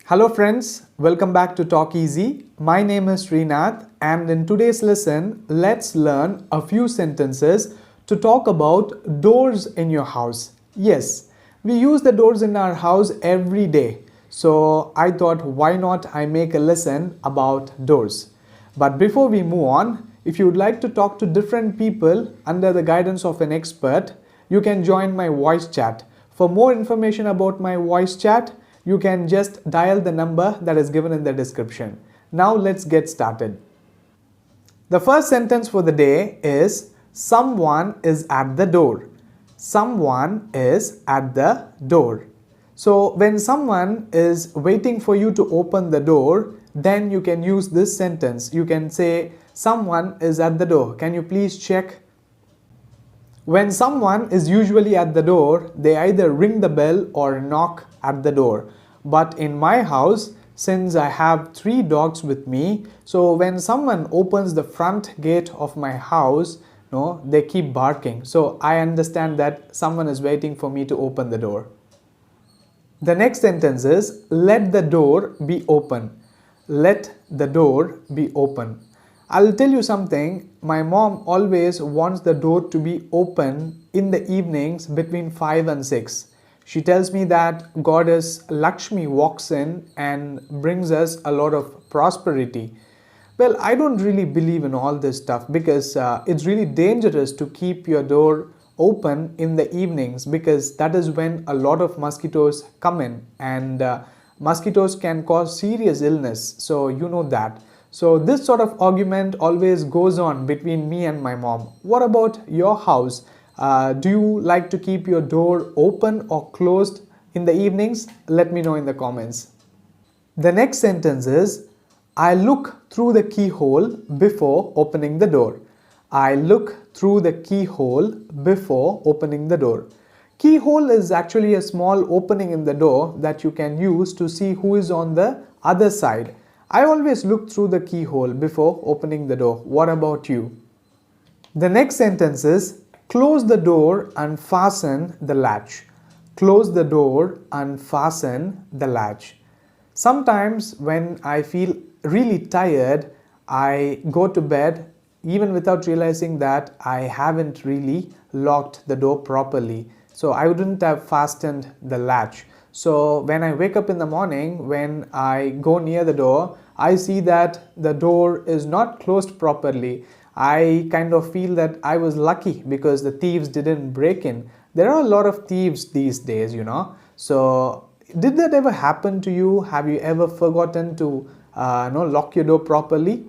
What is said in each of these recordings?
Hello friends, welcome back to Talk Easy. My name is Srinath and in today's lesson, let's learn a few sentences to talk about doors in your house. Yes, we use the doors in our house every day. So I thought why not I make a lesson about doors. But before we move on, if you would like to talk to different people under the guidance of an expert, you can join my voice chat. For more information about my voice chat, you can just dial the number that is given in the description. Now let's get started. The first sentence for the day is someone is at the door. Someone is at the door. So when someone is waiting for you to open the door, then you can use this sentence. You can say someone is at the door. Can you please check? When someone is usually at the door, they either ring the bell or knock at the door. But in my house, since I have 3 dogs with me, so when someone opens the front gate of my house, no, they keep barking. So I understand that someone is waiting for me to open the door. The next sentence is let the door be open. Let the door be open. I'll tell you something, my mom always wants the door to be open in the evenings between 5 and 6. She tells me that goddess Lakshmi walks in and brings us a lot of prosperity. Well, I don't really believe in all this stuff because it's really dangerous to keep your door open in the evenings because that is when a lot of mosquitoes come in and mosquitoes can cause serious illness. So you know that. So this sort of argument always goes on between me and my mom. What about your house? Do you like to keep your door open or closed in the evenings? Let me know in the comments. The next sentence is, I look through the keyhole before opening the door. I look through the keyhole before opening the door. Keyhole is actually a small opening in the door that you can use to see who is on the other side. I always look through the keyhole before opening the door. What about you? The next sentence is, close the door and fasten the latch. Close the door and fasten the latch. Sometimes when I feel really tired, I go to bed even without realizing that I haven't really locked the door properly. So I wouldn't have fastened the latch. So when I wake up in the morning, when I go near the door, I see that the door is not closed properly. I kind of feel that I was lucky because the thieves didn't break in. There are a lot of thieves these days, you know. So did that ever happen to you? Have you ever forgotten to lock your door properly?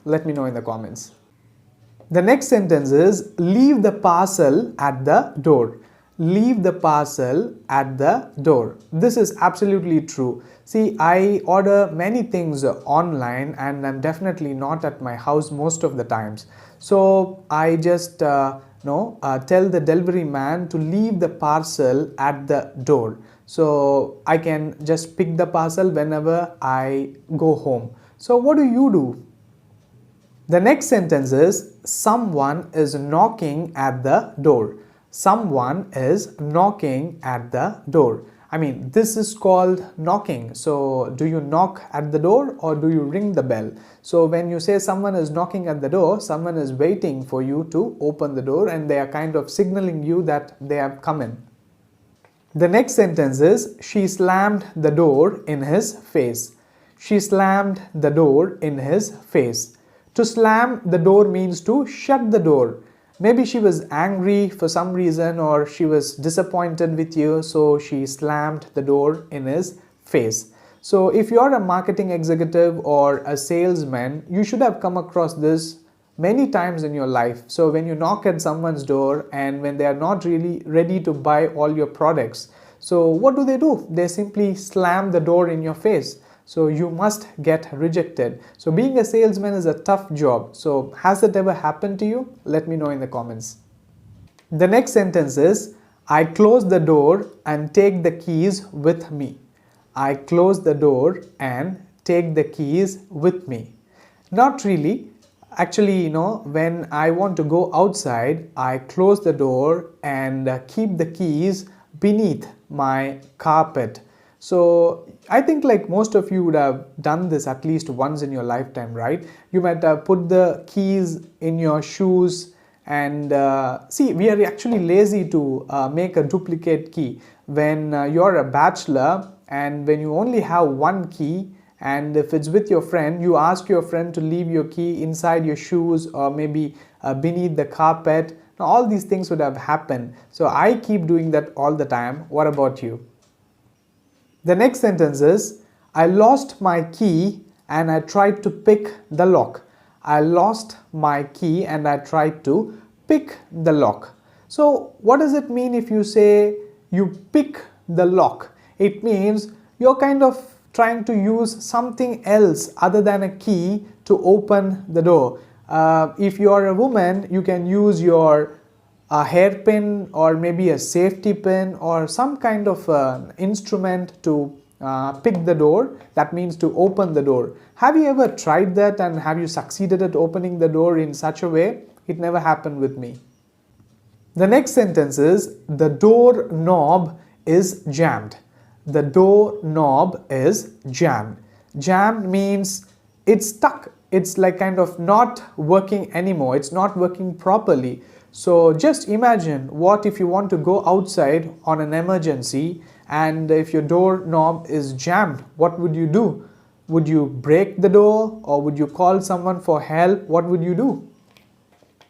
Let me know in the comments. The next sentence is leave the parcel at the door. Leave the parcel at the door. This is absolutely true. See, I order many things online and I'm definitely not at my house most of the times. So I just tell the delivery man to leave the parcel at the door. So I can just pick the parcel whenever I go home. So what do? The next sentence is someone is knocking at the door. Someone is knocking at the door. I mean, this is called knocking. So do you knock at the door or do you ring the bell? So when you say someone is knocking at the door, someone is waiting for you to open the door and they are kind of signaling you that they have come in. The next sentence is she slammed the door in his face. She slammed the door in his face. To slam the door means to shut the door. Maybe she was angry for some reason or she was disappointed with you, so she slammed the door in his face. So if you're a marketing executive or a salesman, you should have come across this many times in your life. So when you knock at someone's door and when they are not really ready to buy all your products, so what do? They simply slam the door in your face. So you must get rejected. So being a salesman is a tough job. So has that ever happened to you? Let me know in the comments. The next sentence is, I close the door and take the keys with me. I close the door and take the keys with me. Not really. Actually, when I want to go outside, I close the door and keep the keys beneath my carpet. So I think like most of you would have done this at least once in your lifetime, right? You might have put the keys in your shoes, and see, we are actually lazy to make a duplicate key. When you're a bachelor and when you only have one key, and if it's with your friend, you ask your friend to leave your key inside your shoes or maybe beneath the carpet. Now all these things would have happened. So I keep doing that all the time. What about you? The next sentence is, I lost my key and I tried to pick the lock. I lost my key and I tried to pick the lock. So what does it mean if you say you pick the lock? It means you're kind of trying to use something else other than a key to open the door. If you're a woman, you can use your a hairpin or maybe a safety pin or some kind of instrument to pick the door. That means to open the door. Have you ever tried that, and have you succeeded at opening the door in such a way? It never happened with me. The next sentence is, the door knob is jammed. The door knob is jammed. Jammed means it's stuck. It's like kind of not working anymore. It's not working properly. So just imagine, what if you want to go outside on an emergency and if your door knob is jammed, what would you do? Would you break the door or would you call someone for help? What would you do?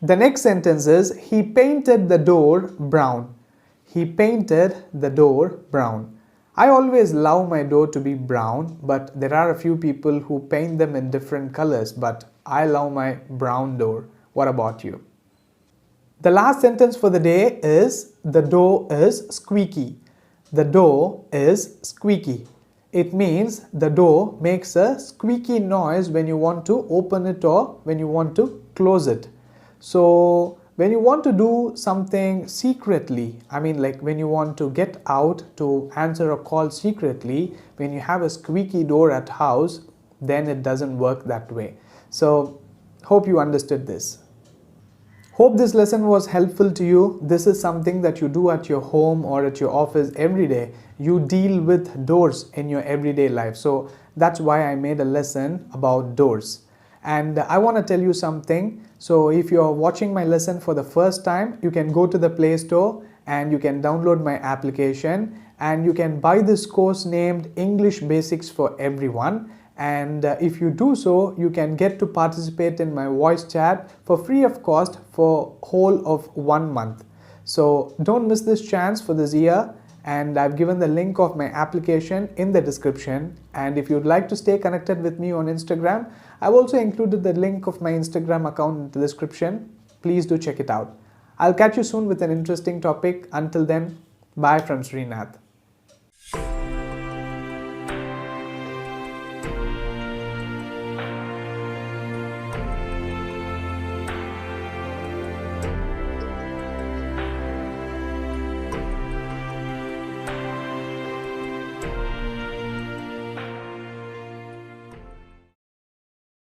The next sentence is, he painted the door brown. He painted the door brown. I always love my door to be brown, but there are a few people who paint them in different colors, but I love my brown door. What about you? The last sentence for the day is, the door is squeaky. The door is squeaky. It means the door makes a squeaky noise when you want to open it or when you want to close it. So when you want to do something secretly, I mean like when you want to get out to answer a call secretly, when you have a squeaky door at house, then it doesn't work that way. So hope you understood this. Hope this lesson was helpful to you. This is something that you do at your home or at your office every day. You deal with doors in your everyday life. So that's why I made a lesson about doors. And I want to tell you something. So if you're watching my lesson for the first time, you can go to the Play Store and you can download my application and you can buy this course named English Basics for Everyone. And if you do so, you can get to participate in my voice chat for free of cost for whole of 1 month. So don't miss this chance for this year, and I've given the link of my application in the description. And if you'd like to stay connected with me on Instagram, I've also included the link of my Instagram account in the description. Please do check it out. I'll catch you soon with an interesting topic. Until then, bye from Srinath.